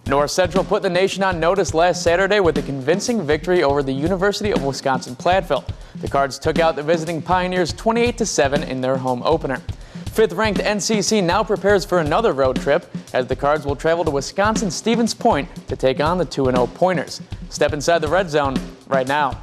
North Central put the nation on notice last Saturday with a convincing victory over the University of Wisconsin-Platteville. The Cards took out the visiting Pioneers 28-7 in their home opener. Fifth-ranked NCC now prepares for another road trip as the Cards will travel to Wisconsin-Stevens Point to take on the 2-0 Pointers. Step inside the red zone right now.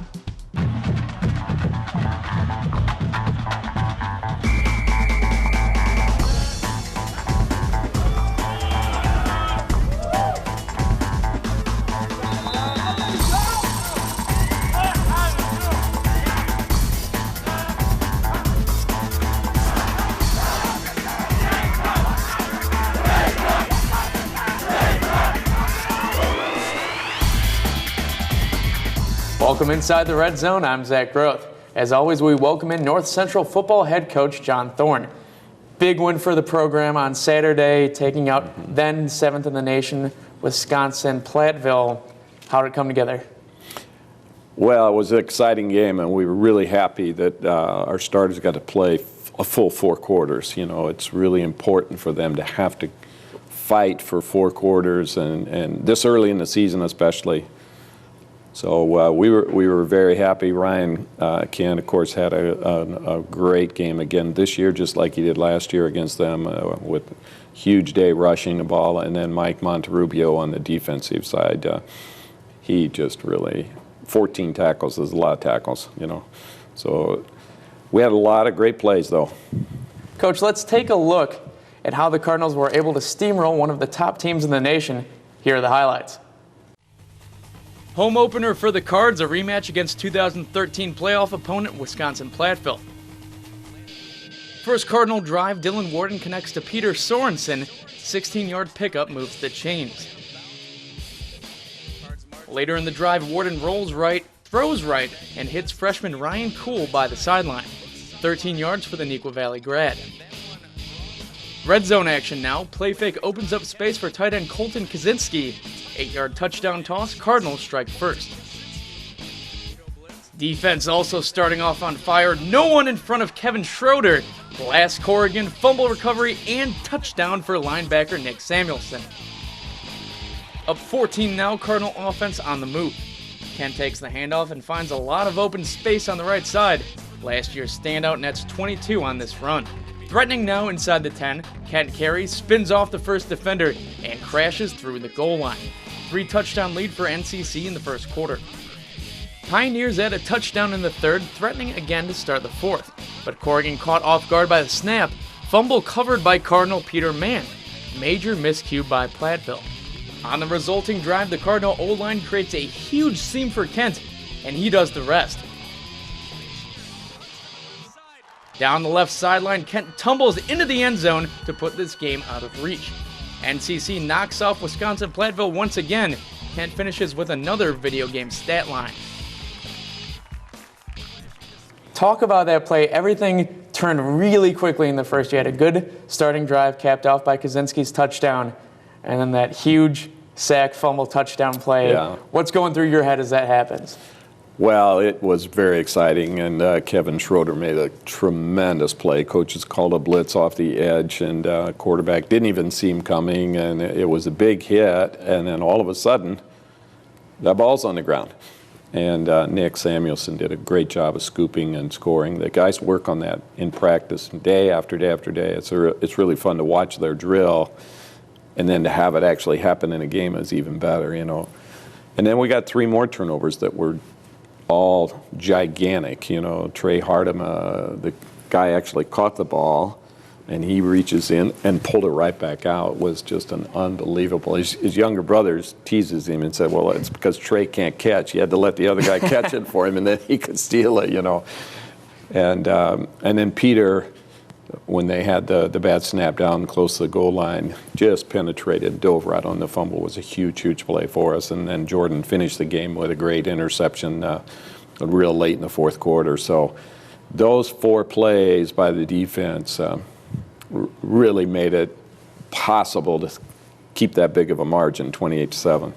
Welcome inside the red zone. I'm Zach Groth. As always, we welcome in North Central football head coach John Thorne. Big win for the program on Saturday, taking out then 7th in the nation, Wisconsin-Platteville. How did it come together? Well, it was an exciting game, and we were really happy that our starters got to play a full 4 quarters. You know, it's really important for them to have to fight for 4 quarters, and this early in the season especially. So we were very happy. Ryan Ken, of course, had a great game again this year, just like he did last year against them, with a huge day rushing the ball. And then Mike Monterrubio on the defensive side, he just really 14 tackles is a lot of tackles, you know. So we had a lot of great plays, though. Coach, let's take a look at how the Cardinals were able to steamroll one of the top teams in the nation. Here are the highlights. Home opener for the Cards, a rematch against 2013 playoff opponent Wisconsin-Platteville. First Cardinal drive, Dylan Warden connects to Peter Sorensen. 16-yard pickup moves the chains. Later in the drive, Warden rolls right, throws right, and hits freshman Ryan Kuhl by the sideline. 13 yards for the Neuqua Valley grad. Red zone action now. Play fake opens up space for tight end Colton Kaczynski. 8-yard touchdown toss. Cardinals strike first. Defense also starting off on fire. No one in front of Kevin Schroeder. Blast Corrigan, fumble recovery, and touchdown for linebacker Nick Samuelson. Up 14 now, Cardinal offense on the move. Ken takes the handoff and finds a lot of open space on the right side. Last year's standout nets 22 on this run. Threatening now inside the 10, Kent carries, spins off the first defender, and crashes through the goal line. 3-touchdown lead for NCC in the first quarter. Pioneers add a touchdown in the third, threatening again to start the fourth. But Corrigan caught off guard by the snap, fumble covered by Cardinal Peter Mann. Major miscue by Platteville. On the resulting drive, the Cardinal O-line creates a huge seam for Kent, and he does the rest. Down the left sideline, Kent tumbles into the end zone to put this game out of reach. NCC knocks off Wisconsin-Platteville once again. Kent finishes with another video game stat line. Talk about that play. Everything turned really quickly in the first. You had a good starting drive capped off by Kaczynski's touchdown, and then that huge sack fumble touchdown play. Yeah. What's going through your head as that happens? Well, it was very exciting, and Kevin Schroeder made a tremendous play. Coaches called a blitz off the edge, and quarterback didn't even see him coming, and it was a big hit, and then all of a sudden, that ball's on the ground. And Nick Samuelson did a great job of scooping and scoring. The guys work on that in practice day after day after day. It's really fun to watch their drill, and then to have it actually happen in a game is even better, you know. And then we got 3 more turnovers that were all gigantic, you know. Trey Hardem, the guy actually caught the ball, and he reaches in and pulled it right back out. It was just an unbelievable. His younger brother teases him and said, well, it's because Trey can't catch. He had to let the other guy catch it for him, and then he could steal it, you know. And then Peter, when they had the bad snap down close to the goal line, just penetrated, dove right on the fumble. It was a huge, huge play for us. And then Jordan finished the game with a great interception real late in the fourth quarter. So those 4 plays by the defense really made it possible to keep that big of a margin, 28-7.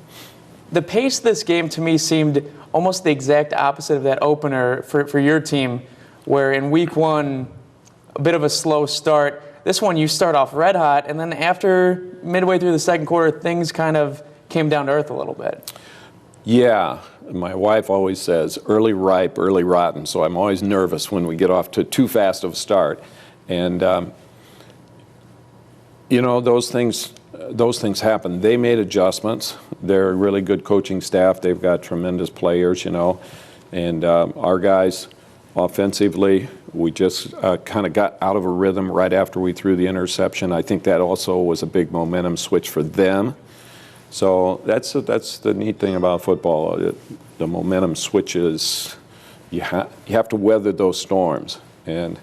The pace of this game to me seemed almost the exact opposite of that opener for your team, where in week 1, a bit of a slow start. This one, you start off red hot, and then after midway through the second quarter, things kind of came down to earth a little bit. Yeah, my wife always says early ripe, early rotten, so I'm always nervous when we get off to too fast of a start. And, you know, those things happen. They made adjustments. They're a really good coaching staff. They've got tremendous players, you know. And our guys, offensively, we just kind of got out of a rhythm right after we threw the interception. I think that also was a big momentum switch for them. So that's the neat thing about football. The momentum switches. You have to weather those storms. And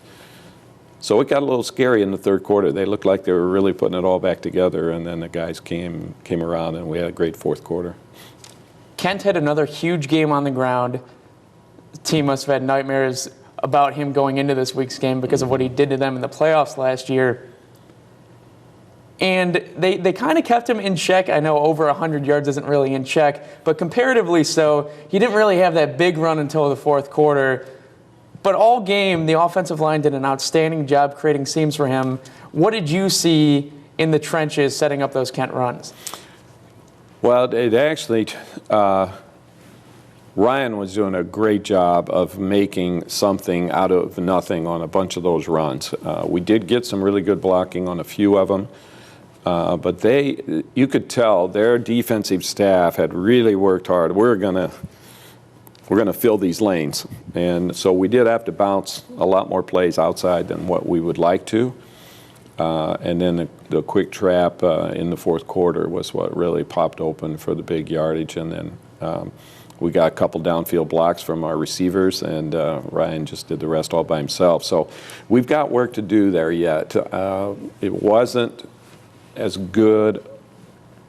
so it got a little scary in the third quarter. They looked like they were really putting it all back together, and then the guys came around, and we had a great fourth quarter. Kent had another huge game on the ground. The team must have had nightmares about him going into this week's game because of what he did to them in the playoffs last year. And they kind of kept him in check. I know over 100 yards isn't really in check, but comparatively so. He didn't really have that big run until the fourth quarter. But all game, the offensive line did an outstanding job creating seams for him. What did you see in the trenches setting up those Kent runs? Well, it actually, Ryan was doing a great job of making something out of nothing on a bunch of those runs. We did get some really good blocking on a few of them. But you could tell their defensive staff had really worked hard. We're gonna fill these lanes, and so we did have to bounce a lot more plays outside than what we would like to. And then the quick trap in the fourth quarter was what really popped open for the big yardage. And then we got a couple downfield blocks from our receivers, and Ryan just did the rest all by himself. So we've got work to do there yet. It wasn't as good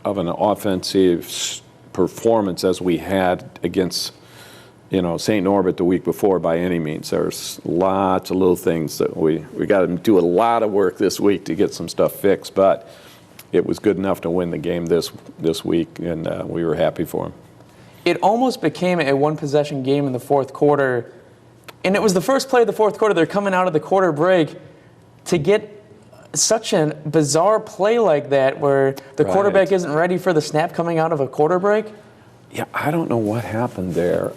of an offensive performance as we had against, you know, St. Norbert the week before by any means. There's lots of little things that we got to do a lot of work this week to get some stuff fixed, but it was good enough to win the game this week, and we were happy for him. It almost became a one-possession game in the fourth quarter, and it was the first play of the fourth quarter. They're coming out of the quarter break to get such a bizarre play like that where the quarterback isn't ready for the snap coming out of a quarter break. Yeah, I don't know what happened there.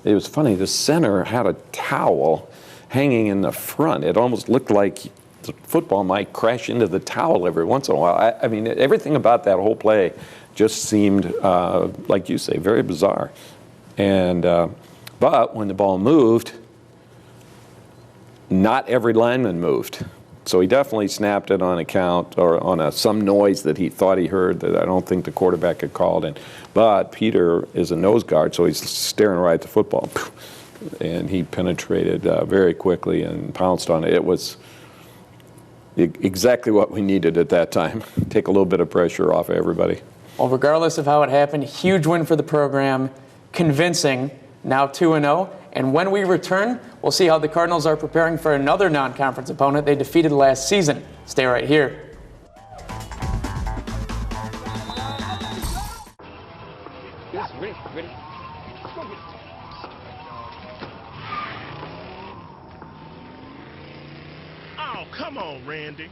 It was funny. The center had a towel hanging in the front. It almost looked like the football might crash into the towel every once in a while. I mean, everything about that whole play just seemed, like you say, very bizarre. And but when the ball moved, not every lineman moved. So he definitely snapped it on account or on some noise that he thought he heard that I don't think the quarterback had called. But Peter is a nose guard, so he's staring right at the football. And he penetrated very quickly and pounced on it. It was exactly what we needed at that time. Take a little bit of pressure off of everybody. Well, regardless of how it happened, huge win for the program, convincing, now 2-0. And when we return, we'll see how the Cardinals are preparing for another non-conference opponent they defeated last season. Stay right here. Ready. Oh, come on, Randy.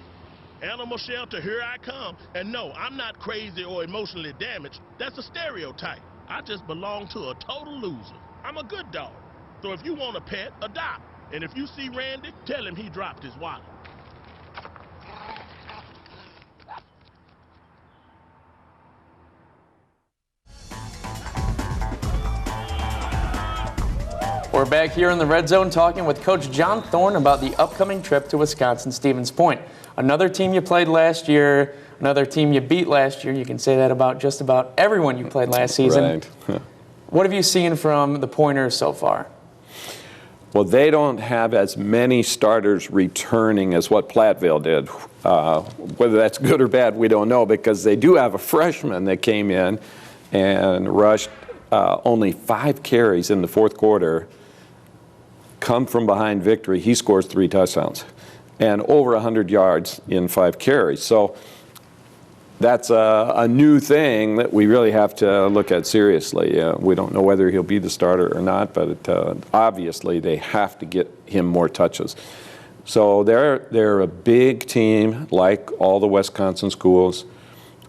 Animal shelter, here I come. And no, I'm not crazy or emotionally damaged. That's a stereotype. I just belong to a total loser. I'm a good dog. So if you want a pet, adopt. And if you see Randy, tell him he dropped his wallet. We're back here in the Red Zone talking with Coach John Thorne about the upcoming trip to Wisconsin-Stevens Point. Another team you played last year, another team you beat last year. You can say that about just about everyone you played last season. Right. What have you seen from the Pointers so far? Well, they don't have as many starters returning as what Platteville did. Whether that's good or bad, we don't know, because they do have a freshman that came in and rushed only 5 carries in the fourth quarter, come from behind victory. He scores 3 touchdowns and over 100 yards in 5 carries. So that's a new thing that we really have to look at seriously. We don't know whether he'll be the starter or not, but obviously they have to get him more touches. So they're a big team, like all the Wisconsin schools.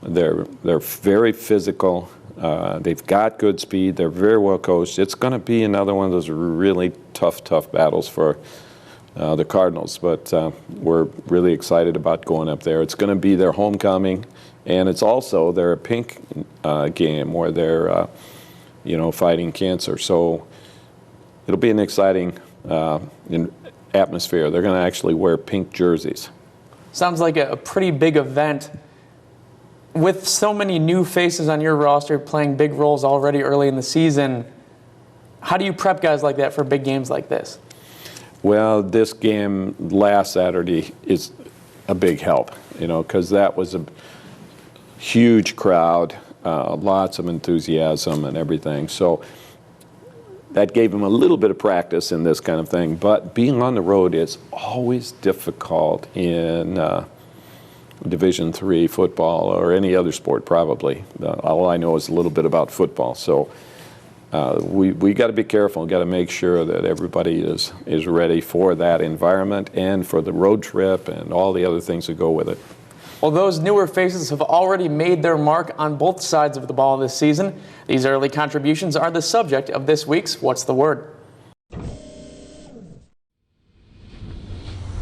They're very physical. They've got good speed. They're very well coached. It's going to be another one of those really tough battles for the Cardinals. But we're really excited about going up there. It's going to be their homecoming, and it's also their pink game where they're fighting cancer. So it'll be an exciting atmosphere. They're going to actually wear pink jerseys. Sounds like a pretty big event. With so many new faces on your roster playing big roles already early in the season, how do you prep guys like that for big games like this? Well, this game last Saturday is a big help, because that was a huge crowd, lots of enthusiasm and everything. So that gave them a little bit of practice in this kind of thing. But being on the road is always difficult in Division III football or any other sport, probably. All I know is a little bit about football. So we got to be careful. Got to make sure that everybody is ready for that environment and for the road trip and all the other things that go with it. Well, those newer faces have already made their mark on both sides of the ball this season. These early contributions are the subject of this week's What's the Word? We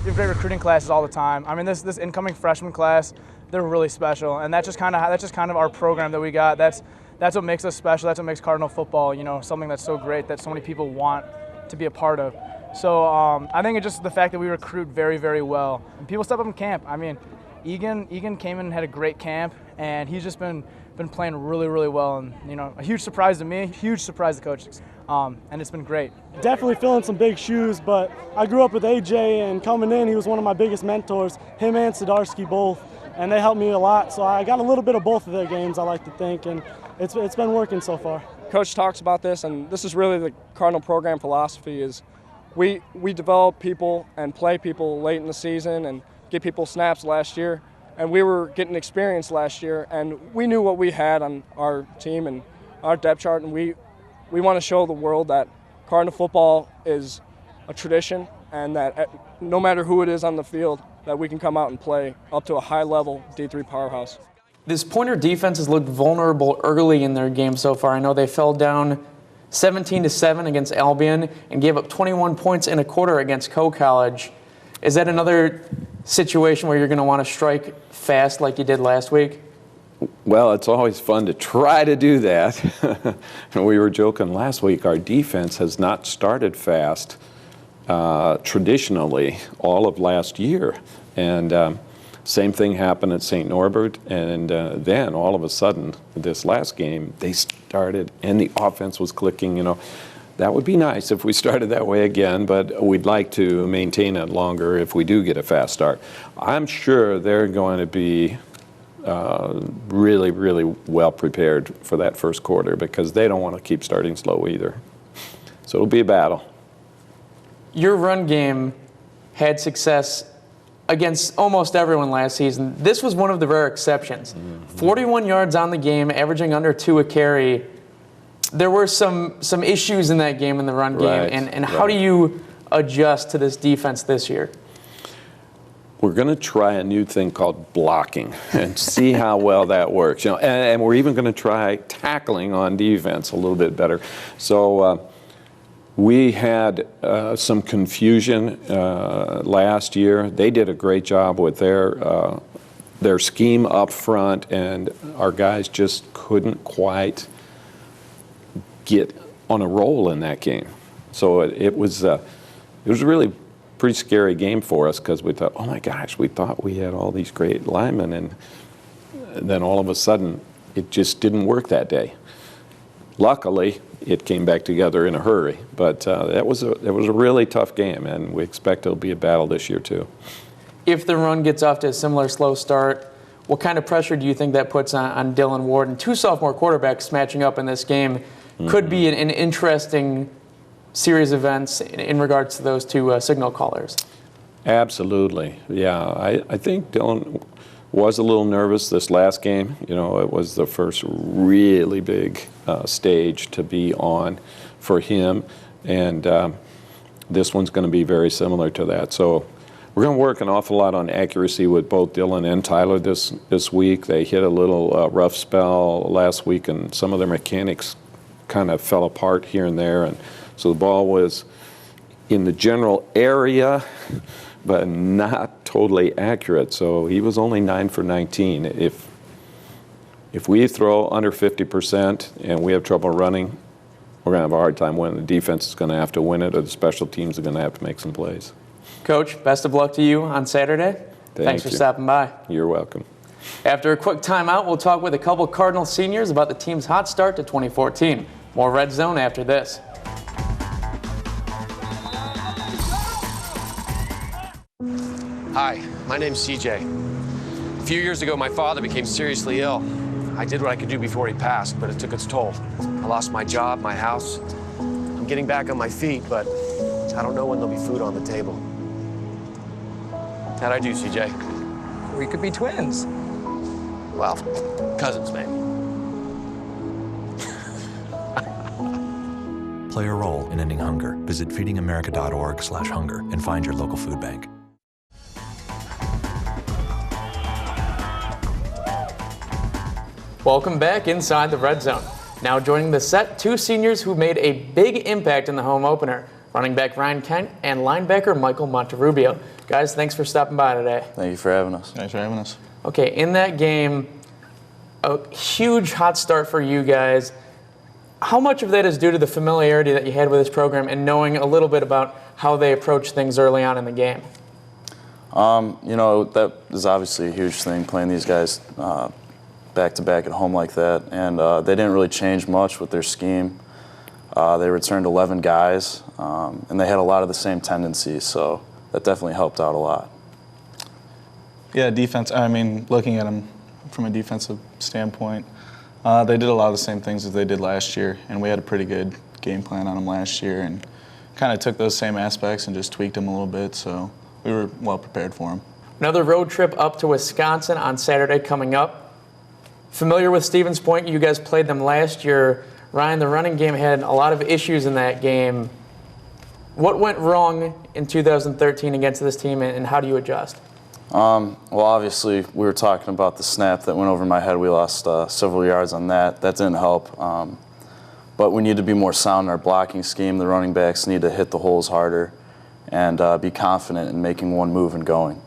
have great recruiting classes all the time. I mean, this incoming freshman class, they're really special, and that's just kind of our program that we got. That's what makes us special. That's what makes Cardinal football, something that's so great that so many people want to be a part of. So I think it's just the fact that we recruit very, very well. And people step up in camp. I mean, Egan came in and had a great camp, and he's just been playing really, really well. And a huge surprise to me, huge surprise to coaches, and it's been great. Definitely filling some big shoes, but I grew up with AJ, and coming in, he was one of my biggest mentors, him and Sidarsky both, and they helped me a lot. So I got a little bit of both of their games, I like to think, and it's been working so far. Coach talks about this, and this is really the Cardinal program philosophy is we develop people and play people late in the season and get people snaps last year, and we were getting experience last year, and we knew what we had on our team and our depth chart, and we want to show the world that Cardinal football is a tradition and that no matter who it is on the field, that we can come out and play up to a high-level D3 powerhouse. This Pointer defense has looked vulnerable early in their game so far. I know they fell down 17-7 against Albion and gave up 21 points in a quarter against College. Is that another situation where you're going to want to strike fast like you did last week? Well, it's always fun to try to do that. We were joking last week, our defense has not started fast traditionally all of last year. And same thing happened at St. Norbert. And then all of a sudden, this last game, they started and the offense was clicking. That would be nice if we started that way again, but we'd like to maintain it longer if we do get a fast start. I'm sure they're going to be really, really well prepared for that first quarter because they don't want to keep starting slow either. So it'll be a battle. Your run game had success against almost everyone last season. This was one of the rare exceptions. 41 yards on the game, averaging under 2 a carry. There were some issues in that game, in the run game, and how do you adjust to this defense this year? We're going to try a new thing called blocking and see how well that works. And we're even going to try tackling on defense a little bit better. So we had some confusion last year. They did a great job with their scheme up front, and our guys just couldn't quite get on a roll in that game. So it was really pretty scary game for us because we thought, oh my gosh, we thought we had all these great linemen, and then all of a sudden it just didn't work that day. Luckily, it came back together in a hurry, but it was a really tough game, and we expect it'll be a battle this year too. If the run gets off to a similar slow start, what kind of pressure do you think that puts on Dylan Ward? And two sophomore quarterbacks matching up in this game could be an interesting series of events in regards to those two signal callers. Absolutely, yeah. I think Dylan was a little nervous this last game. It was the first really big stage to be on for him, and this one's going to be very similar to that. So We're going to work an awful lot on accuracy with both Dylan and Tyler this week. They hit a little rough spell last week, and some of their mechanics kind of fell apart here and there. And so the ball was in the general area, but not totally accurate. So he was only 9 for 19. If we throw under 50% and we have trouble running, we're going to have a hard time winning. The defense is going to have to win it, or the special teams are going to have to make some plays. Coach, best of luck to you on Saturday. Thanks for stopping by. You're welcome. After a quick timeout, we'll talk with a couple Cardinal seniors about the team's hot start to 2014. More Red Zone after this. Hi, my name's CJ. A few years ago, my father became seriously ill. I did what I could do before he passed, but it took its toll. I lost my job, my house. I'm getting back on my feet, but I don't know when there'll be food on the table. How'd I do, CJ? We could be twins. Well, cousins, maybe. Play a role in ending hunger. Visit feedingamerica.org/hunger and find your local food bank. Welcome back inside the Red Zone. Now joining the set, two seniors who made a big impact in the home opener. Running back Ryan Kent and linebacker Michael Monterrubio. Guys, thanks for stopping by today. Thank you for having us. Thanks for having us. Okay, in that game, a huge hot start for you guys. How much of that is due to the familiarity that you had with this program and knowing a little bit about how they approach things early on in the game? You know, that is obviously a huge thing, playing these guys back-to-back at home like that. And they didn't really change much with their scheme. They returned 11 guys, and they had a lot of the same tendencies, so that definitely helped out a lot. Yeah, defense, I mean, looking at them from a defensive standpoint, they did a lot of the same things as they did last year, and we had a pretty good game plan on them last year, and kind of took those same aspects and just tweaked them a little bit, so we were well prepared for them. Another road trip up to Wisconsin on Saturday coming up. Familiar with Stevens Point? You guys played them last year. Ryan, the running game had a lot of issues in that game. What went wrong in 2013 against this team, and how do you adjust? Well, obviously, we were talking about the snap that went over my head. We lost several yards on that. That didn't help. But we need to be more sound in our blocking scheme. The running backs need to hit the holes harder and be confident in making one move and going.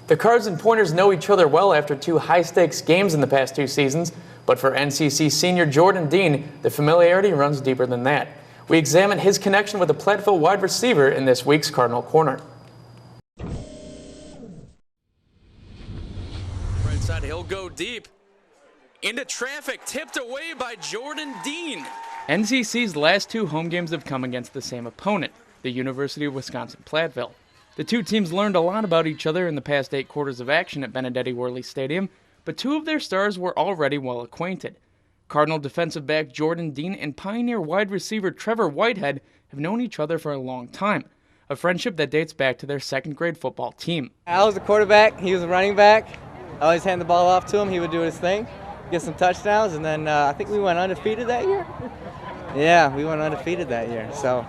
The Cards and Pointers know each other well after two high-stakes games in the past 2 seasons, but for NCC senior Jordan Dean, the familiarity runs deeper than that. We examine his connection with the Platteville wide receiver in this week's Cardinal Corner. Right side, he'll go deep. Into traffic, tipped away by Jordan Dean. NCC's last 2 home games have come against the same opponent, the University of Wisconsin-Platteville. The two teams learned a lot about each other in the past 8 quarters of action at Benedetti Worley Stadium, but 2 of their stars were already well acquainted. Cardinal defensive back Jordan Dean and Pioneer wide receiver Trevor Whitehead have known each other for a long time, a friendship that dates back to their 2nd grade football team. I was the quarterback, he was a running back. I always hand the ball off to him, he would do his thing, get some touchdowns, and then I think we went undefeated that year. Yeah, we went undefeated that year, so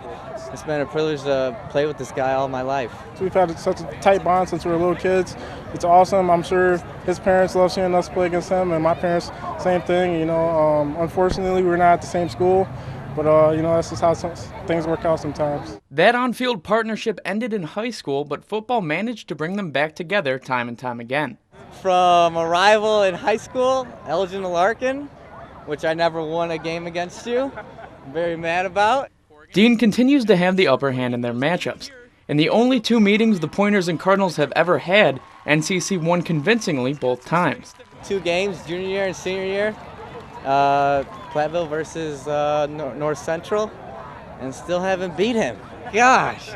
it's been a privilege to play with this guy all my life. We've had such a tight bond since we were little kids. It's awesome. I'm sure his parents love seeing us play against him, and my parents, same thing. You know, unfortunately, we're not at the same school, but you know, that's just how things work out sometimes. That on-field partnership ended in high school, but football managed to bring them back together time and time again. From a rival in high school, Elgin Larkin, which I never won a game against you. I'm very mad about. Dean continues to have the upper hand in their matchups. In the only 2 meetings the Pointers and Cardinals have ever had, NCC won convincingly both times. 2 games, junior year and senior year, Platteville versus North Central, and still haven't beat him. Gosh,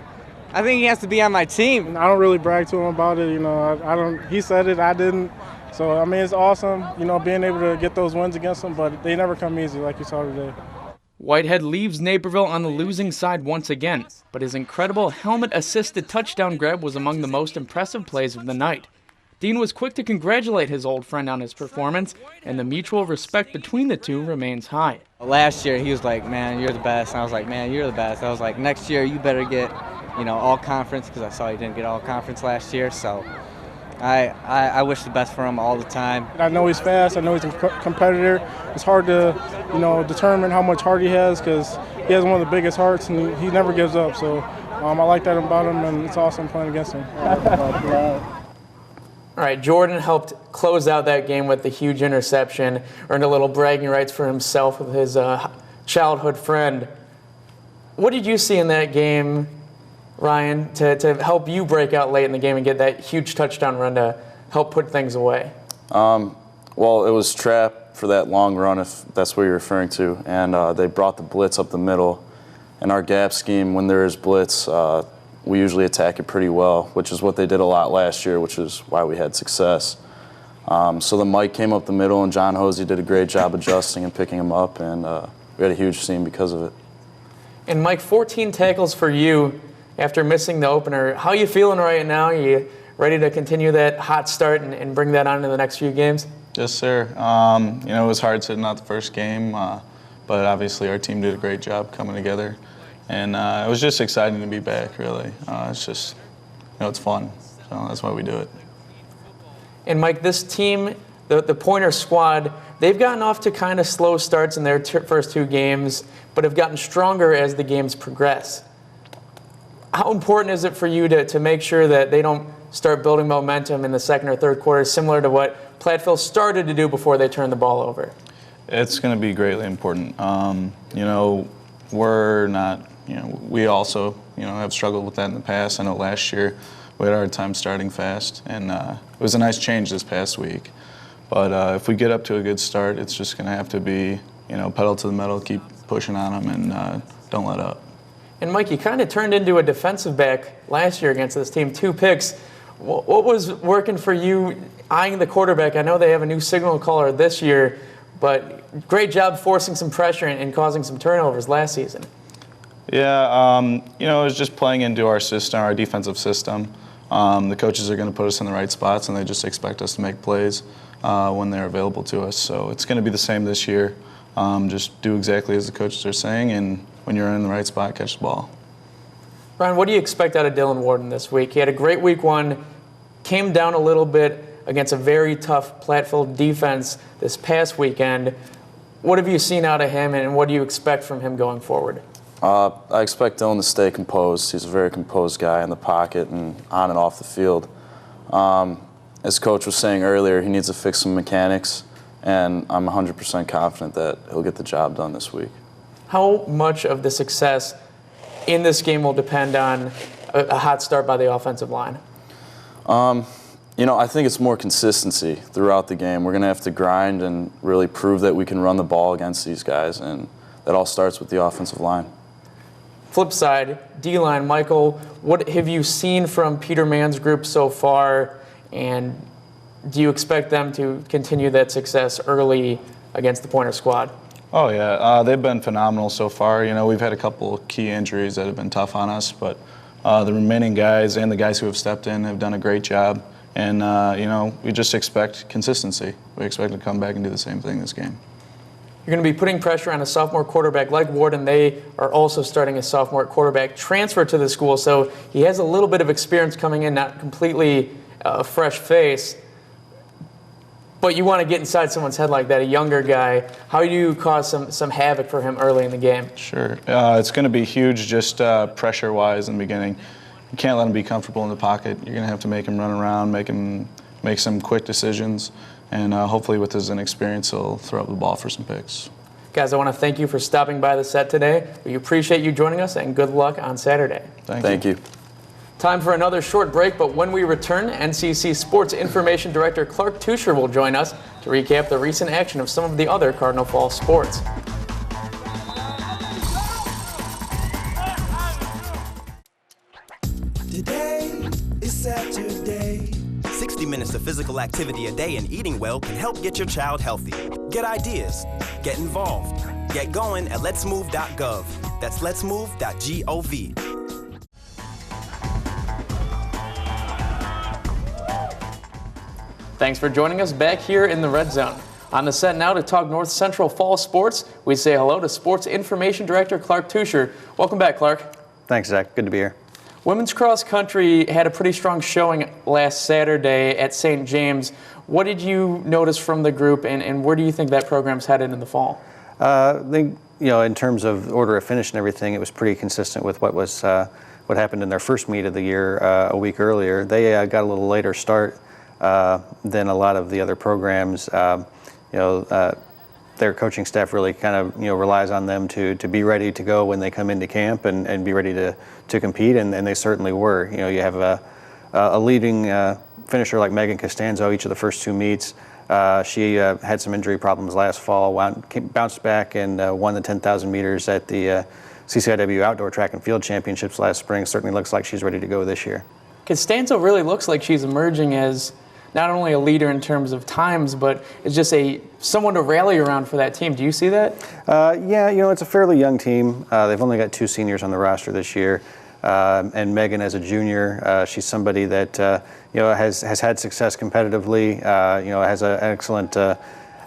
I think he has to be on my team. I don't really brag to him about it, you know, I don't. He said it, I didn't. So, I mean, it's awesome, you know, being able to get those wins against him, but they never come easy like you saw today. Whitehead leaves Naperville on the losing side once again, but his incredible helmet-assisted touchdown grab was among the most impressive plays of the night. Dean was quick to congratulate his old friend on his performance, and the mutual respect between the two remains high. Last year, he was like, man, you're the best. And I was like, man, you're the best. I was like, next year, you better get, all conference, because I saw he didn't get all conference last year. So I wish the best for him all the time. I know he's fast. I know he's a competitor. It's hard to, determine how much heart he has because he has one of the biggest hearts, and he never gives up. So I like that about him, and it's awesome playing against him. All right, Jordan helped close out that game with the huge interception, earned a little bragging rights for himself with his childhood friend. What did you see in that game, Ryan, to help you break out late in the game and get that huge touchdown run to help put things away? Well, it was trap for that long run, if that's what you're referring to, and they brought the blitz up the middle. In our gap scheme, when there is blitz, we usually attack it pretty well, which is what they did a lot last year, which is why we had success. So the Mike came up the middle, and John Hosey did a great job adjusting and picking him up, and we had a huge scene because of it. And Mike, 14 tackles for you after missing the opener. How are you feeling right now? Are you ready to continue that hot start and bring that on in the next few games? Yes, sir. It was hard sitting out the first game, but obviously our team did a great job coming together. And it was just exciting to be back, really. It's just, it's fun. So that's why we do it. And Mike, this team, the Pointer squad, they've gotten off to kind of slow starts in their first two games, but have gotten stronger as the games progress. How important is it for you to make sure that they don't start building momentum in the second or third quarter, similar to what Platteville started to do before they turned the ball over? It's going to be greatly important. We're not, we also, have struggled with that in the past. I know last year we had a hard time starting fast, and it was a nice change this past week. But if we get up to a good start, it's just going to have to be, pedal to the metal, keep pushing on them, and don't let up. And Mike, you kind of turned into a defensive back last year against this team, 2 picks. What was working for you eyeing the quarterback? I know they have a new signal caller this year, but great job forcing some pressure and causing some turnovers last season. Yeah, it was just playing into our system, our defensive system. The coaches are going to put us in the right spots, and they just expect us to make plays when they're available to us. So it's going to be the same this year. Just do exactly as the coaches are saying, and when you're in the right spot, catch the ball. Ryan, what do you expect out of Dylan Warden this week? He had a great week 1, came down a little bit against a very tough Platteville defense this past weekend. What have you seen out of him, and what do you expect from him going forward? I expect Dylan to stay composed. He's a very composed guy in the pocket and on and off the field. As Coach was saying earlier, he needs to fix some mechanics, and I'm 100% confident that he'll get the job done this week. How much of the success in this game will depend on a hot start by the offensive line? I think it's more consistency throughout the game. We're going to have to grind and really prove that we can run the ball against these guys, and that all starts with the offensive line. Flip side, D-line, Michael, what have you seen from Peter Mann's group so far, and do you expect them to continue that success early against the Pointer squad? Oh, yeah. They've been phenomenal so far. We've had a couple of key injuries that have been tough on us, but the remaining guys and the guys who have stepped in have done a great job. And, we just expect consistency. We expect to come back and do the same thing this game. You're going to be putting pressure on a sophomore quarterback like Warden. They are also starting a sophomore quarterback transfer to the school, so he has a little bit of experience coming in, not completely a fresh face. But you want to get inside someone's head like that, a younger guy. How do you cause some havoc for him early in the game? Sure. It's going to be huge just pressure-wise in the beginning. You can't let him be comfortable in the pocket. You're going to have to make him run around, make some quick decisions, and hopefully with his inexperience, he'll throw up the ball for some picks. Guys, I want to thank you for stopping by the set today. We appreciate you joining us, and good luck on Saturday. Thank you. Time for another short break, but when we return, NCC Sports Information Director Clark Tuscher will join us to recap the recent action of some of the other Cardinal Fall sports. Today is Saturday. 60 minutes of physical activity a day and eating well can help get your child healthy. Get ideas, get involved, get going at letsmove.gov. That's letsmove.gov. Thanks for joining us back here in the Red Zone. On the set now to talk North Central fall sports, we say hello to Sports Information Director Clark Tuscher. Welcome back, Clark. Thanks, Zach. Good to be here. Women's cross country had a pretty strong showing last Saturday at St. James. What did you notice from the group, and where do you think that program's headed in the fall? I think, in terms of order of finish and everything, it was pretty consistent with what happened in their first meet of the year a week earlier. They got a little later start than a lot of the other programs. Their coaching staff really kind of relies on them to be ready to go when they come into camp and be ready to compete, and they certainly were. You have a leading finisher like Megan Costanzo each of the first two meets. She had some injury problems last fall, bounced back and won the 10,000 meters at the CCIW Outdoor Track and Field Championships last spring. Certainly looks like she's ready to go this year. Costanzo really looks like she's emerging as not only a leader in terms of times, but it's just someone to rally around for that team. Do you see that? Yeah, it's a fairly young team. They've only got 2 seniors on the roster this year. And Megan, as a junior, she's somebody that has had success competitively. Has an excellent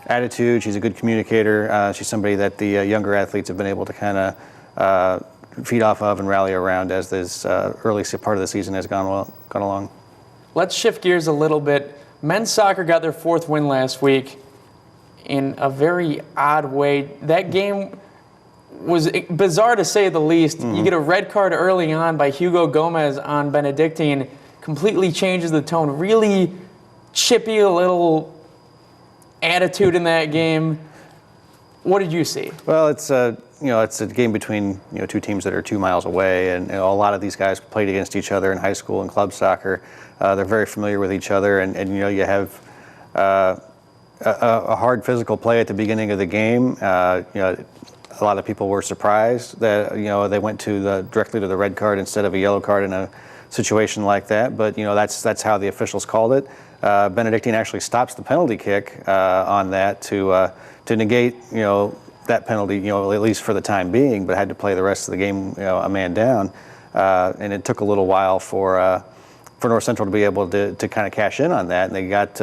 attitude. She's a good communicator. She's somebody that the younger athletes have been able to kind of feed off of and rally around as this early part of the season has gone along. Let's shift gears a little bit. Men's soccer got their 4th win last week in a very odd way. That game was bizarre to say the least. Mm-hmm. You get a red card early on by Hugo Gomez on Benedictine, completely changes the tone. Really chippy, a little attitude in that game. What did you see? Well, it's a game between 2 teams that are 2 miles away, and a lot of these guys played against each other in high school and club soccer. They're very familiar with each other, and you have a hard physical play at the beginning of the game. A lot of people were surprised that they went directly to the red card instead of a yellow card in a situation like that. But that's how the officials called it. Benedictine actually stops the penalty kick on that to negate that penalty, at least for the time being, but had to play the rest of the game a man down. And it took a little while for North Central to be able to kind of cash in on that, and they got.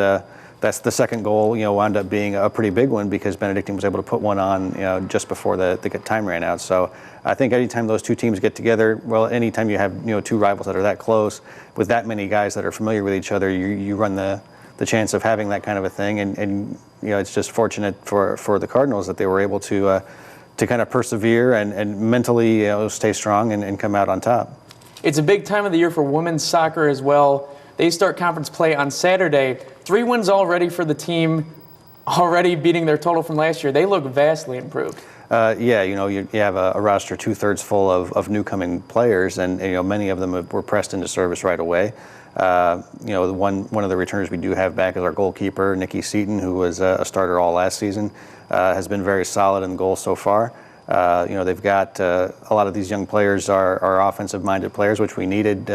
That's the second goal, wound up being a pretty big one because Benedictine was able to put one on, just before the time ran out. So I think anytime those 2 teams get together, well, anytime you have, 2 rivals that are that close with that many guys that are familiar with each other, you run the chance of having that kind of a thing. And it's just fortunate for the Cardinals that they were able to kind of persevere and mentally, stay strong and come out on top. It's a big time of the year for women's soccer as well. They start conference play on Saturday. 3 wins already for the team, already beating their total from last year. They look vastly improved. You have a roster 2/3 full of new-coming players, and many of them were pressed into service right away. One of the returners we do have back is our goalkeeper, Nikki Seaton, who was a starter all last season, has been very solid in goal so far. They've got a lot of these young players are offensive-minded players, which we needed.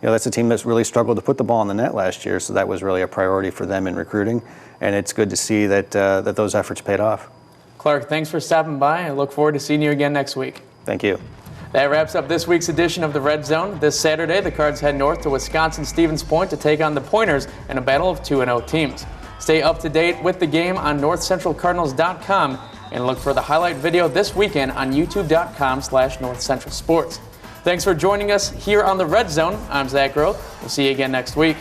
That's a team that's really struggled to put the ball in the net last year, so that was really a priority for them in recruiting, and it's good to see that those efforts paid off. Clark, thanks for stopping by. I look forward to seeing you again next week. Thank you. That wraps up this week's edition of the Red Zone. This Saturday, the Cards head north to Wisconsin-Stevens Point to take on the Pointers in a battle of 2-0 teams. Stay up to date with the game on NorthCentralCardinals.com and look for the highlight video this weekend on YouTube.com/NorthCentralSports. Thanks for joining us here on the Red Zone. I'm Zach Groth. We'll see you again next week.